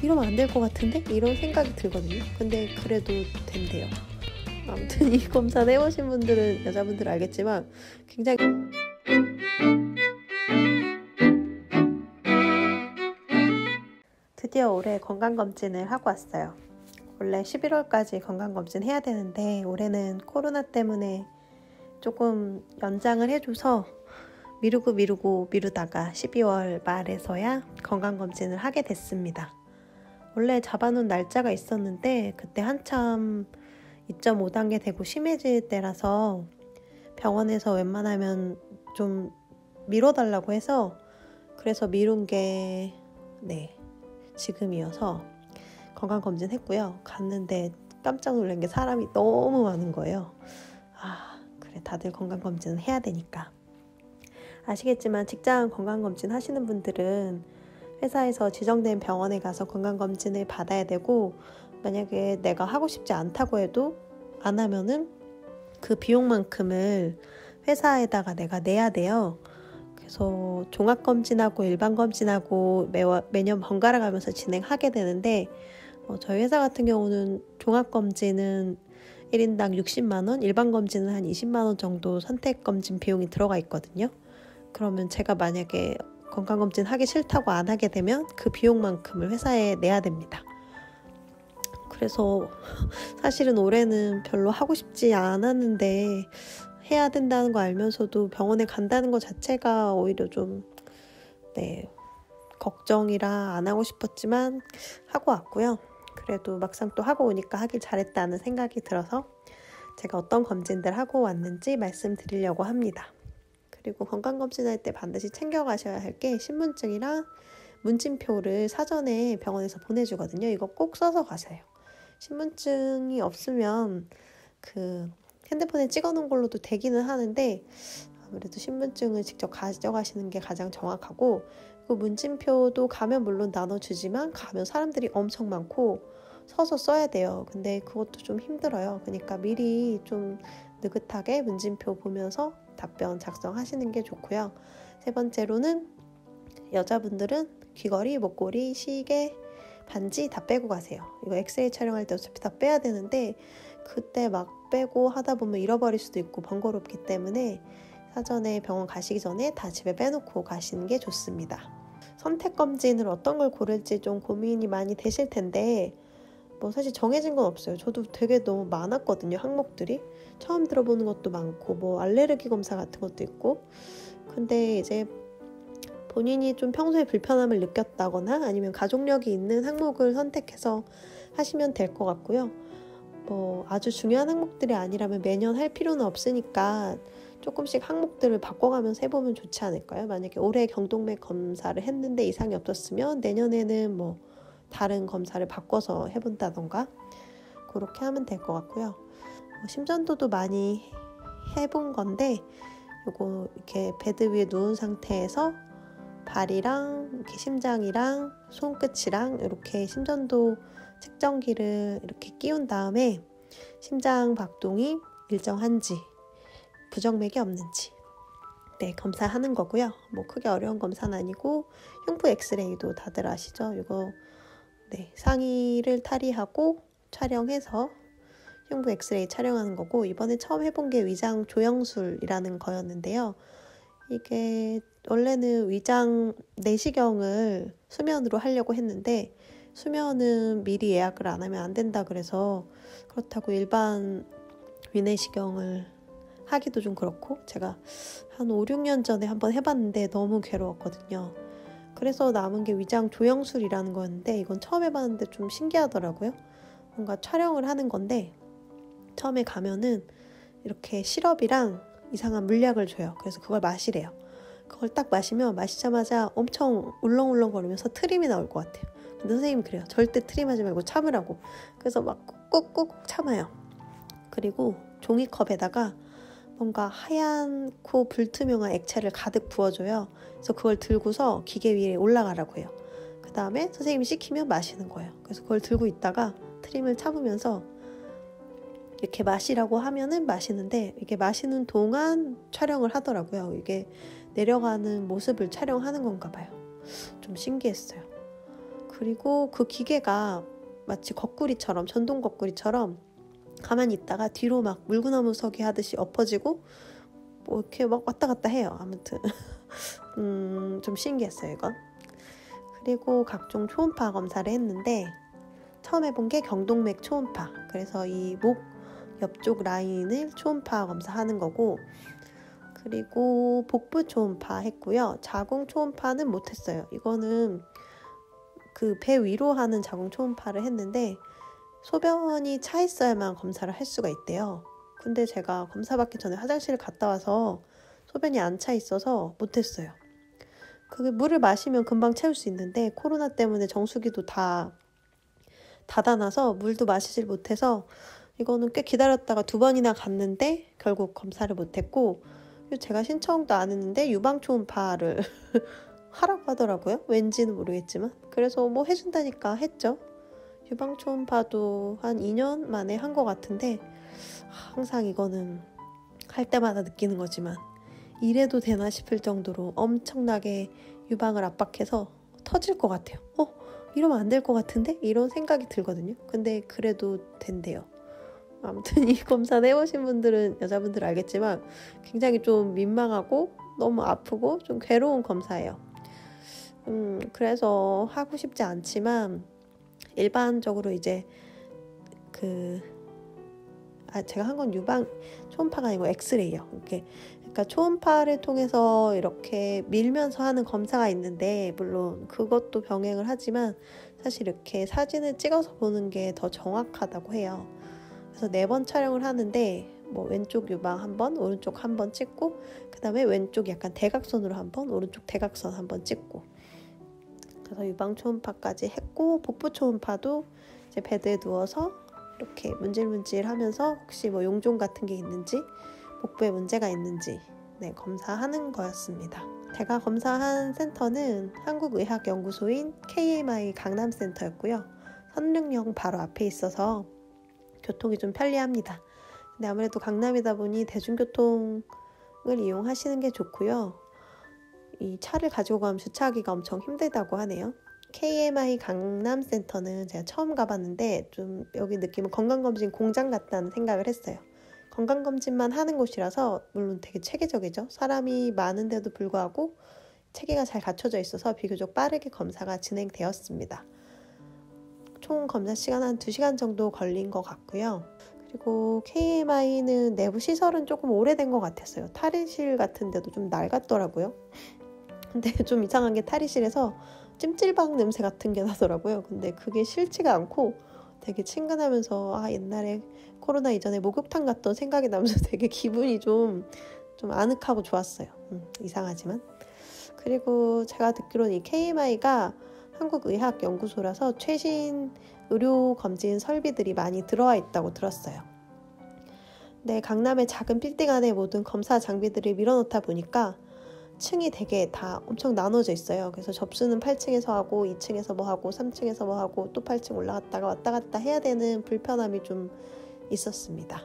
이러면 안 될 것 같은데? 이런 생각이 들거든요. 근데 그래도 된대요. 아무튼 이 검사를 해보신 분들은, 여자분들은 알겠지만 굉장히 드디어 올해 건강검진을 하고 왔어요. 원래 11월까지 건강검진 해야 되는데 올해는 코로나 때문에 조금 연장을 해줘서 미루다가 12월 말에서야 건강검진을 하게 됐습니다. 원래 잡아놓은 날짜가 있었는데 그때 한참 2.5단계 되고 심해질 때라서 병원에서 웬만하면 좀 미뤄달라고 해서, 그래서 미룬 게 지금이어서 건강검진 했고요. 갔는데 깜짝 놀란 게 사람이 너무 많은 거예요. 그래, 다들 건강검진은 해야 되니까. 아시겠지만 직장 건강검진 하시는 분들은 회사에서 지정된 병원에 가서 건강검진을 받아야 되고, 만약에 내가 하고 싶지 않다고 해도 안 하면은 그 비용만큼을 회사에다가 내가 내야 돼요. 그래서 종합검진하고 일반검진하고 매년 번갈아 가면서 진행하게 되는데, 저희 회사 같은 경우는 종합검진은 1인당 60만원, 일반검진은 한 20만원 정도 선택검진 비용이 들어가 있거든요. 그러면 제가 만약에 건강검진 하기 싫다고 안 하게 되면 그 비용만큼을 회사에 내야 됩니다. 그래서 사실은 올해는 별로 하고 싶지 않았는데 해야 된다는 거 알면서도 병원에 간다는 것 자체가 오히려 좀 걱정이라 안 하고 싶었지만 하고 왔고요. 그래도 막상 또 하고 오니까 하길 잘했다는 생각이 들어서 제가 어떤 검진들 하고 왔는지 말씀드리려고 합니다. 그리고 건강검진할 때 반드시 챙겨가셔야 할 게 신분증이랑 문진표를 사전에 병원에서 보내주거든요. 이거 꼭 써서 가세요. 신분증이 없으면 그 핸드폰에 찍어놓은 걸로도 되기는 하는데 아무래도 신분증을 직접 가져가시는 게 가장 정확하고, 그 문진표도 가면 물론 나눠주지만 가면 사람들이 엄청 많고 서서 써야 돼요. 근데 그것도 좀 힘들어요. 그러니까 미리 좀 느긋하게 문진표 보면서 답변 작성하시는 게 좋고요. 세 번째로는 여자분들은 귀걸이, 목걸이, 시계, 반지 다 빼고 가세요. 이거 엑스레이 촬영할 때 어차피 다 빼야 되는데 그때 막 빼고 하다 보면 잃어버릴 수도 있고 번거롭기 때문에 사전에 병원 가시기 전에 다 집에 빼놓고 가시는 게 좋습니다. 선택검진을 어떤 걸 고를지 좀 고민이 많이 되실 텐데 사실 정해진 건 없어요. 저도 되게 너무 많았거든요. 항목들이. 처음 들어보는 것도 많고 알레르기 검사 같은 것도 있고. 근데 이제 본인이 좀 평소에 불편함을 느꼈다거나 아니면 가족력이 있는 항목을 선택해서 하시면 될 것 같고요. 아주 중요한 항목들이 아니라면 매년 할 필요는 없으니까 조금씩 항목들을 바꿔가면서 해보면 좋지 않을까요? 만약에 올해 경동맥 검사를 했는데 이상이 없었으면 내년에는 다른 검사를 바꿔서 해본다던가 그렇게 하면 될 것 같고요. 심전도도 많이 해본 건데 요거 이렇게 베드 위에 누운 상태에서 발이랑 이렇게 심장이랑 손끝이랑 이렇게 심전도 측정기를 이렇게 끼운 다음에 심장 박동이 일정한지 부정맥이 없는지 검사하는 거고요. 크게 어려운 검사는 아니고 흉부 엑스레이도 다들 아시죠? 이거 상의를 탈의하고 촬영해서 흉부 엑스레이 촬영하는 거고, 이번에 처음 해본 게 위장 조영술이라는 거였는데요. 이게 원래는 위장 내시경을 수면으로 하려고 했는데 수면은 미리 예약을 안 하면 안 된다 그래서 그렇다고 일반 위내시경을 하기도 좀 그렇고, 제가 한 5, 6년 전에 한번 해봤는데 너무 괴로웠거든요. 그래서 남은 게 위장 조영술이라는 거였는데 이건 처음 해봤는데 좀 신기하더라고요. 뭔가 촬영을 하는 건데 처음에 가면은 이렇게 시럽이랑 이상한 물약을 줘요. 그래서 그걸 마시래요. 그걸 딱 마시면 마시자마자 엄청 울렁울렁거리면서 트림이 나올 것 같아요. 근데 선생님이 그래요. 절대 트림하지 말고 참으라고. 그래서 막 꾹꾹꾹 참아요. 그리고 종이컵에다가 뭔가 하얗고 불투명한 액체를 가득 부어줘요. 그래서 그걸 들고서 기계 위에 올라가라고 해요. 그 다음에 선생님이 시키면 마시는 거예요. 그래서 그걸 들고 있다가 트림을 참으면서 이렇게 마시라고 하면은 마시는데, 이게 마시는 동안 촬영을 하더라고요. 이게 내려가는 모습을 촬영하는 건가 봐요. 좀 신기했어요. 그리고 그 기계가 마치 거꾸리처럼, 전동 거꾸리처럼 가만히 있다가 뒤로 막 물구나무 서기 하듯이 엎어지고 뭐 이렇게 막 왔다 갔다 해요. 아무튼 좀 신기했어요, 이건. 그리고 각종 초음파 검사를 했는데 처음 해본 게 경동맥 초음파. 그래서 이 목 옆쪽 라인을 초음파 검사하는 거고, 그리고 복부 초음파 했고요. 자궁 초음파는 못했어요. 이거는 그 배 위로 하는 자궁 초음파를 했는데 소변이 차 있어야만 검사를 할 수가 있대요. 근데 제가 검사 받기 전에 화장실을 갔다 와서 소변이 안 차 있어서 못했어요. 그게 물을 마시면 금방 채울 수 있는데 코로나 때문에 정수기도 다 닫아놔서 물도 마시질 못해서 이거는 꽤 기다렸다가 2번이나 갔는데 결국 검사를 못했고, 제가 신청도 안 했는데 유방 초음파를 하라고 하더라고요. 왠지는 모르겠지만. 그래서 뭐 해준다니까 했죠. 유방 초음파도 한 2년 만에 한 것 같은데 항상 이거는 할 때마다 느끼는 거지만 이래도 되나 싶을 정도로 엄청나게 유방을 압박해서 터질 것 같아요. 이러면 안 될 것 같은데? 이런 생각이 들거든요. 근데 그래도 된대요. 아무튼 이 검사 해보신 분들은, 여자분들 알겠지만 굉장히 좀 민망하고 너무 아프고 좀 괴로운 검사예요. 그래서 하고 싶지 않지만 일반적으로 이제 제가 한 건 유방 초음파가 아니고 엑스레이요. 그러니까 초음파를 통해서 이렇게 밀면서 하는 검사가 있는데, 물론 그것도 병행을 하지만 사실 이렇게 사진을 찍어서 보는 게 더 정확하다고 해요. 그래서 4번 촬영을 하는데 뭐 왼쪽 유방 1번, 오른쪽 1번 찍고, 그 다음에 왼쪽 약간 대각선으로 1번, 오른쪽 대각선 1번 찍고, 그래서 유방 초음파까지 했고, 복부 초음파도 이제 베드에 누워서 이렇게 문질문질 하면서 혹시 뭐 용종 같은 게 있는지, 복부에 문제가 있는지 검사하는 거였습니다. 제가 검사한 센터는 한국의학연구소인 KMI 강남센터였고요. 선릉역 바로 앞에 있어서 교통이 좀 편리합니다. 근데 아무래도 강남이다 보니 대중교통을 이용하시는 게 좋고요. 이 차를 가지고 가면 주차하기가 엄청 힘들다고 하네요. KMI 강남센터는 제가 처음 가봤는데 좀 여기 느낌은 건강검진 공장 같다는 생각을 했어요. 건강검진만 하는 곳이라서 물론 되게 체계적이죠. 사람이 많은데도 불구하고 체계가 잘 갖춰져 있어서 비교적 빠르게 검사가 진행되었습니다. 총 검사 시간 한 2시간 정도 걸린 것 같고요. 그리고 KMI는 내부 시설은 조금 오래된 것 같았어요. 탈의실 같은 데도 좀 낡았더라고요. 근데 좀 이상한 게 탈의실에서 찜질방 냄새 같은 게 나더라고요. 근데 그게 싫지가 않고 되게 친근하면서 옛날에 코로나 이전에 목욕탕 갔던 생각이 나면서 되게 기분이 좀 아늑하고 좋았어요. 이상하지만. 그리고 제가 듣기로는 이 KMI가 한국의학연구소라서 최신 의료검진 설비들이 많이 들어와 있다고 들었어요. 근데 강남의 작은 빌딩 안에 모든 검사 장비들을 밀어놓다 보니까 층이 되게 다 엄청 나눠져 있어요. 그래서 접수는 8층에서 하고 2층에서 뭐 하고 3층에서 뭐 하고 또 8층 올라갔다가 왔다 갔다 해야 되는 불편함이 좀 있었습니다.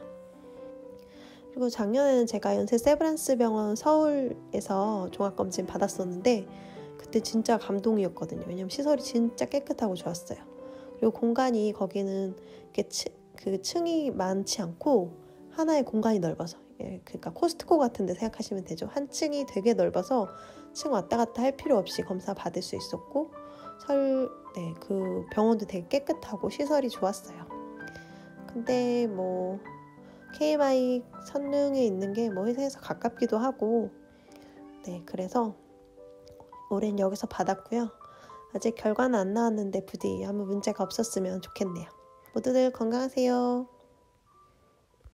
그리고 작년에는 제가 연세 세브란스 병원 서울에서 종합검진 받았었는데 그때 진짜 감동이었거든요. 왜냐면 시설이 진짜 깨끗하고 좋았어요. 그리고 공간이 거기는 그 층이 많지 않고 하나의 공간이 넓어서, 그러니까 코스트코 같은 데 생각하시면 되죠. 한 층이 되게 넓어서 층 왔다 갔다 할 필요 없이 검사 받을 수 있었고, 그 병원도 되게 깨끗하고 시설이 좋았어요. 근데 뭐 KMI 선릉에 있는 게 뭐 회사에서 가깝기도 하고, 그래서 올해는 여기서 받았고요. 아직 결과는 안 나왔는데 부디 아무 문제가 없었으면 좋겠네요. 모두들 건강하세요.